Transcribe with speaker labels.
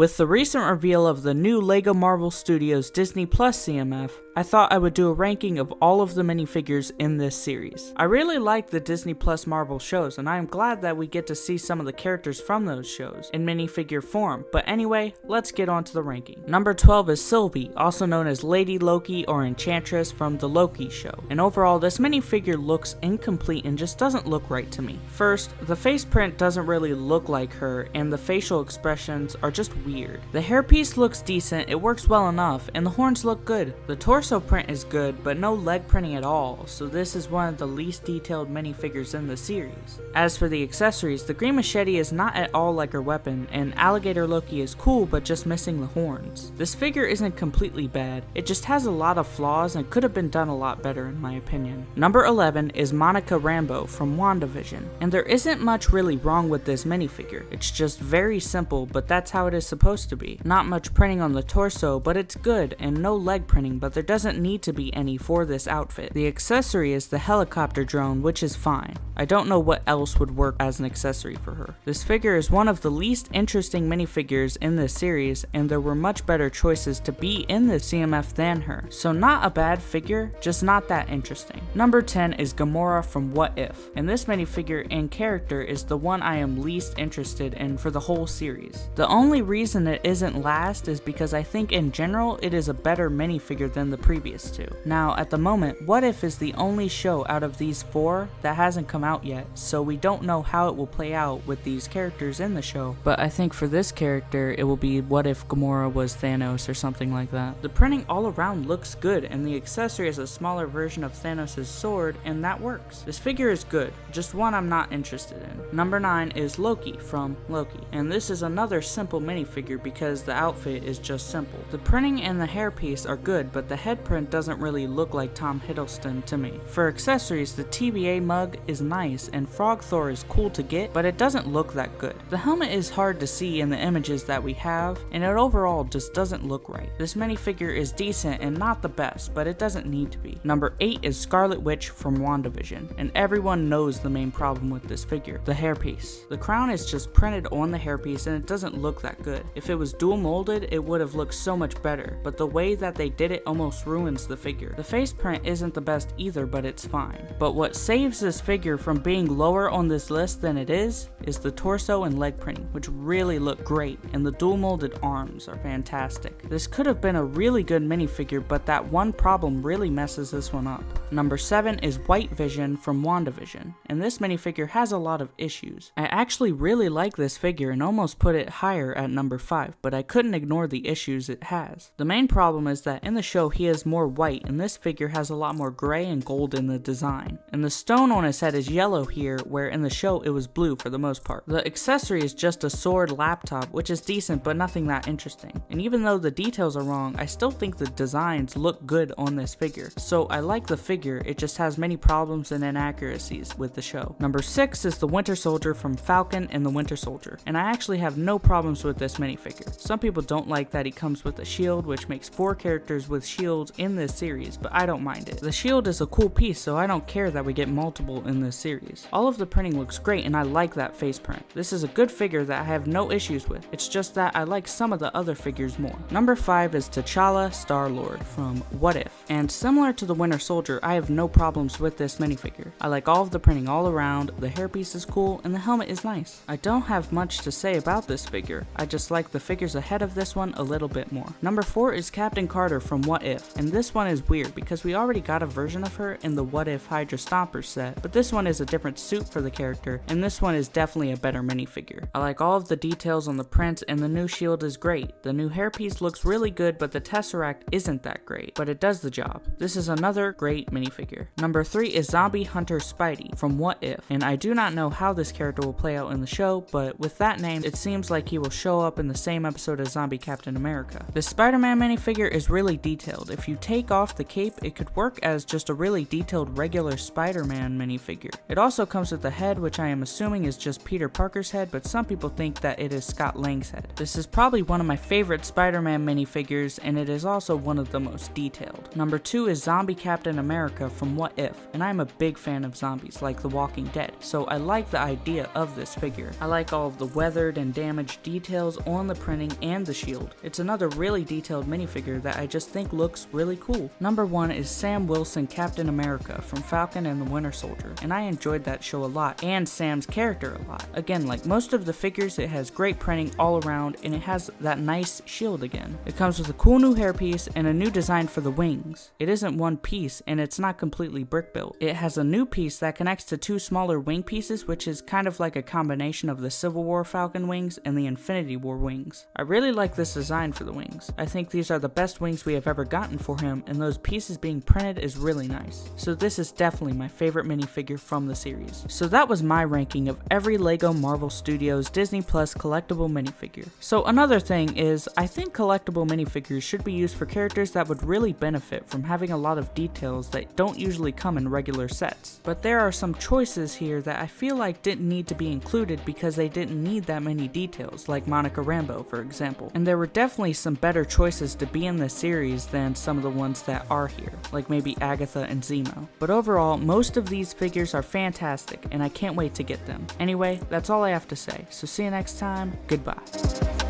Speaker 1: With the recent reveal of the new LEGO Marvel Studios Disney Plus CMF, I thought I would do a ranking of all of the minifigures in this series. I really like the Disney Plus Marvel shows, and I am glad that we get to see some of the characters from those shows in minifigure form, but anyway, let's get on to the ranking. Number 12 is Sylvie, also known as Lady Loki or Enchantress from the Loki show, and overall this minifigure looks incomplete and just doesn't look right to me. First, the face print doesn't really look like her, and the facial expressions are just weird. The hairpiece looks decent, it works well enough, and the horns look good. The torso print is good, but no leg printing at all, so this is one of the least detailed minifigures in the series. As for the accessories, the green machete is not at all like her weapon, and Alligator Loki is cool but just missing the horns. This figure isn't completely bad, it just has a lot of flaws and could have been done a lot better in my opinion. Number 11 is Monica Rambeau from WandaVision, and there isn't much really wrong with this minifigure. It's just very simple, but that's how it is supposed to be. Not much printing on the torso, but it's good, and no leg printing, but there doesn't need to be any for this outfit. The accessory is the helicopter drone, which is fine. I don't know what else would work as an accessory for her. This figure is one of the least interesting minifigures in this series, and there were much better choices to be in this CMF than her. So not a bad figure, just not that interesting. Number 10 is Gamora from What If, and this minifigure and character is the one I am least interested in for the whole series. The only reason it isn't last is because I think in general it is a better minifigure than the previous two. Now at the moment, What If is the only show out of these four that hasn't come out yet, so we don't know how it will play out with these characters in the show, but I think for this character it will be what if Gamora was Thanos or something like that. The printing all around looks good, and the accessory is a smaller version of Thanos' sword, and that works. This figure is good, just one I'm not interested in. Number 9 is Loki from Loki, and this is another simple minifigure because the outfit is just simple. The printing and the hairpiece are good, but the head print doesn't really look like Tom Hiddleston to me. For accessories, the TBA mug is nice, and Frog Thor is cool to get, but it doesn't look that good. The helmet is hard to see in the images that we have, and it overall just doesn't look right. This minifigure is decent and not the best, but it doesn't need to be. Number 8 is Scarlet Witch from WandaVision, and everyone knows the main problem with this figure, the hairpiece. The crown is just printed on the hairpiece and it doesn't look that good. If it was dual molded, it would have looked so much better, but the way that they did it almost ruins the figure. The face print isn't the best either, but it's fine. But what saves this figure from being lower on this list than it is the torso and leg printing, which really look great, and the dual molded arms are fantastic. This could have been a really good minifigure, but that one problem really messes this one up. Number 7 is White Vision from WandaVision, and this minifigure has a lot of issues. I actually really like this figure and almost put it higher at number 5, but I couldn't ignore the issues it has. The main problem is that in the show he is more white, and this figure has a lot more gray and gold in the design. And the stone on his head is yellow here, where in the show it was blue for the most part. The accessory is just a sword laptop, which is decent but nothing that interesting. And even though the details are wrong, I still think the designs look good on this figure. So I like the figure, it just has many problems and inaccuracies with the show. Number 6 is the Winter Soldier from Falcon and the Winter Soldier, and I actually have no problems with this minifigure. Some people don't like that he comes with a shield, which makes 4 characters with shields in this series, but I don't mind it. The shield is a cool piece, so I don't care that we get multiple in this series. All of the printing looks great, and I like that face print. This is a good figure that I have no issues with. It's just that I like some of the other figures more. Number 5 is T'Challa Star-Lord from What If, and similar to the Winter Soldier, I have no problems with this minifigure. I like all of the printing all around, the hairpiece is cool, and the helmet is nice. I don't have much to say about this figure, I just like the figures ahead of this one a little bit more. Number 4 is Captain Carter from What If, and this one is weird because we already got a version of her in the What If Hydra Stomper set, but this one is a different suit for the character, and this one is definitely a better minifigure. I like all of the details on the print, and the new shield is great. The new hairpiece looks really good, but the Tesseract isn't that great, but it does the job. This is another great minifigure. Number 3 is Zombie Hunter Spidey from What If, and I do not know how this character will play out in the show, but with that name, it seems like he will show up in the same episode as Zombie Captain America. The Spider-Man minifigure is really detailed. If you take off the cape, it could work as just a really detailed regular Spider-Man minifigure. It also comes with a head, which I am assuming is just Peter Parker's head, but some people think that it is Scott Lang's head. This is probably one of my favorite Spider-Man minifigures, and it is also one of the most detailed. Number 2 is Zombie Captain America from What If, and I'm a big fan of zombies like The Walking Dead, so I like the idea of this figure. I like all of the weathered and damaged details on the printing and the shield. It's another really detailed minifigure that I just think looks really cool. Number 1 is Sam Wilson Captain America from Falcon and the Winter Soldier, and I enjoyed that show a lot, and Sam's character a lot. Again, like most of the figures, it has great printing all around, and it has that nice shield again. It comes with a cool new hairpiece and a new design for the wings. It isn't one piece, and it's not completely brick built. It has a new piece that connects to 2 smaller wing pieces, which is kind of like a combination of the Civil War Falcon wings and the Infinity War wings. I really like this design for the wings. I think these are the best wings we have ever gotten for him, and those pieces being printed is really nice. So this is definitely my favorite minifigure from the series. So that was my ranking of every LEGO Marvel Studios Disney Plus collectible minifigure. So another thing is, I think collectible minifigures should be used for characters that would really benefit from having a lot of details that don't usually come in regular sets. But there are some choices here that I feel like didn't need to be included because they didn't need that many details, like Monica Rambeau for example. And there were definitely some better choices to be in this series than some of the ones that are here, like maybe Agatha and Zemo. But overall, most of these figures are fantastic, and I can't wait to get them. Anyway, that's all I have to say, so see you next time, goodbye.